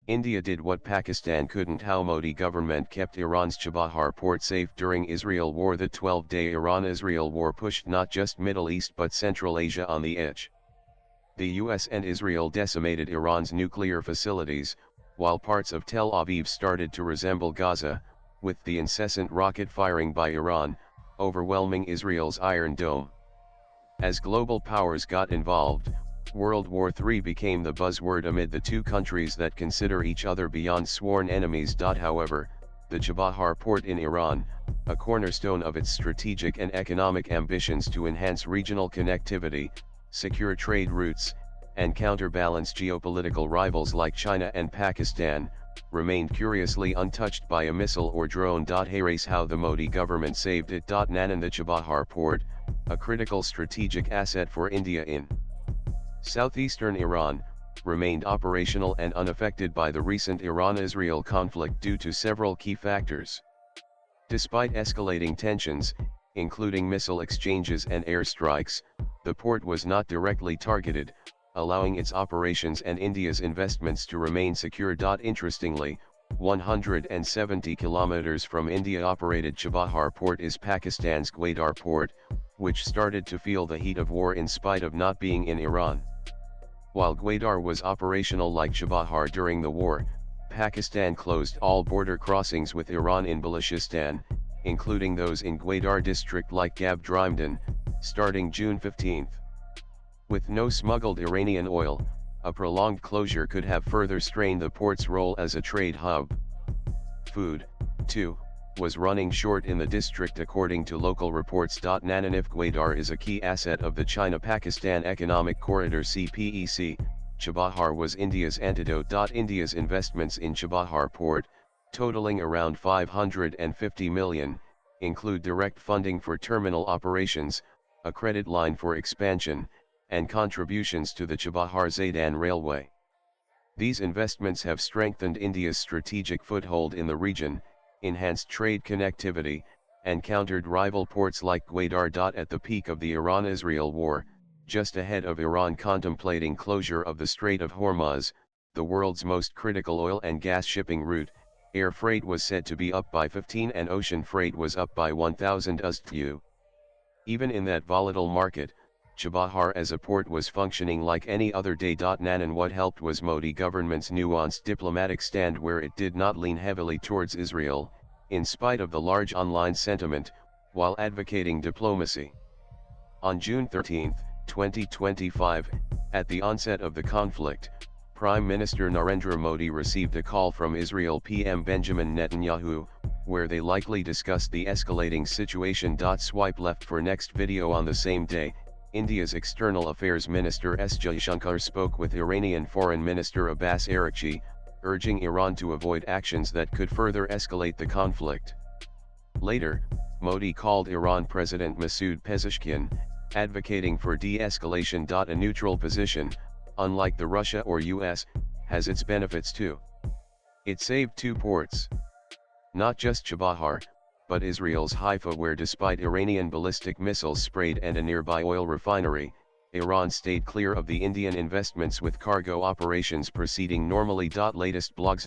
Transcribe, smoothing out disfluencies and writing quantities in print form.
India did what Pakistan couldn't. How Modi government kept Iran's Chabahar port safe during Israel war. The 12-day Iran-Israel war pushed not just Middle East but Central Asia on the edge. The US and Israel decimated Iran's nuclear facilities, while parts of Tel Aviv started to resemble Gaza, with the incessant rocket firing by Iran, overwhelming Israel's Iron Dome. As global powers got involved, World War III became the buzzword amid the two countries that consider each other beyond sworn enemies. However, the Chabahar port in Iran, a cornerstone of its strategic and economic ambitions to enhance regional connectivity, secure trade routes, and counterbalance geopolitical rivals like China and Pakistan, remained curiously untouched by a missile or drone. Here's how the Modi government saved it. Nanan. The Chabahar port, a critical strategic asset for India in southeastern Iran, remained operational and unaffected by the recent Iran-Israel conflict due to several key factors. Despite escalating tensions, including missile exchanges and airstrikes, the port was not directly targeted, allowing its operations and India's investments to remain secure. Interestingly, 170 kilometers from India-operated Chabahar port is Pakistan's Gwadar port, which started to feel the heat of war in spite of not being in Iran. While Gwadar was operational like Chabahar during the war, Pakistan closed all border crossings with Iran in Balochistan, including those in Gwadar district like Govt, starting June 15. With no smuggled Iranian oil, a prolonged closure could have further strained the port's role as a trade hub. Food, too, was running short in the district according to local reports. Nanan. If Gwadar is a key asset of the China-Pakistan Economic Corridor (CPEC), Chabahar was India's antidote. India's investments in Chabahar port, totaling around 550 million, include direct funding for terminal operations, a credit line for expansion, and contributions to the Chabahar-Zaidan railway. These investments have strengthened India's strategic foothold in the region, enhanced trade connectivity, and countered rival ports like Gwadar. At the peak of the Iran-Israel war, just ahead of Iran contemplating closure of the Strait of Hormuz, the world's most critical oil and gas shipping route, air freight was said to be up by 15 and ocean freight was up by 1,000 USD. Even in that volatile market, Chabahar as a port was functioning like any other day. Nanan. What helped was Modi government's nuanced diplomatic stand, where it did not lean heavily towards Israel, in spite of the large online sentiment, while advocating diplomacy. On June 13, 2025, at the onset of the conflict, Prime Minister Narendra Modi received a call from Israel PM Benjamin Netanyahu, where they likely discussed the escalating situation. Swipe left for next video. On the same day, India's External Affairs Minister S. Jaishankar spoke with Iranian Foreign Minister Abbas Araghchi, urging Iran to avoid actions that could further escalate the conflict. Later, Modi called Iran President Masoud Pezeshkian, advocating for de-escalation. A neutral position, unlike the Russia or US, has its benefits too. It saved two ports. Not just Chabahar, but Israel's Haifa, where despite Iranian ballistic missiles sprayed and a nearby oil refinery, Iran stayed clear of the Indian investments, with cargo operations proceeding normally. Latest blogs.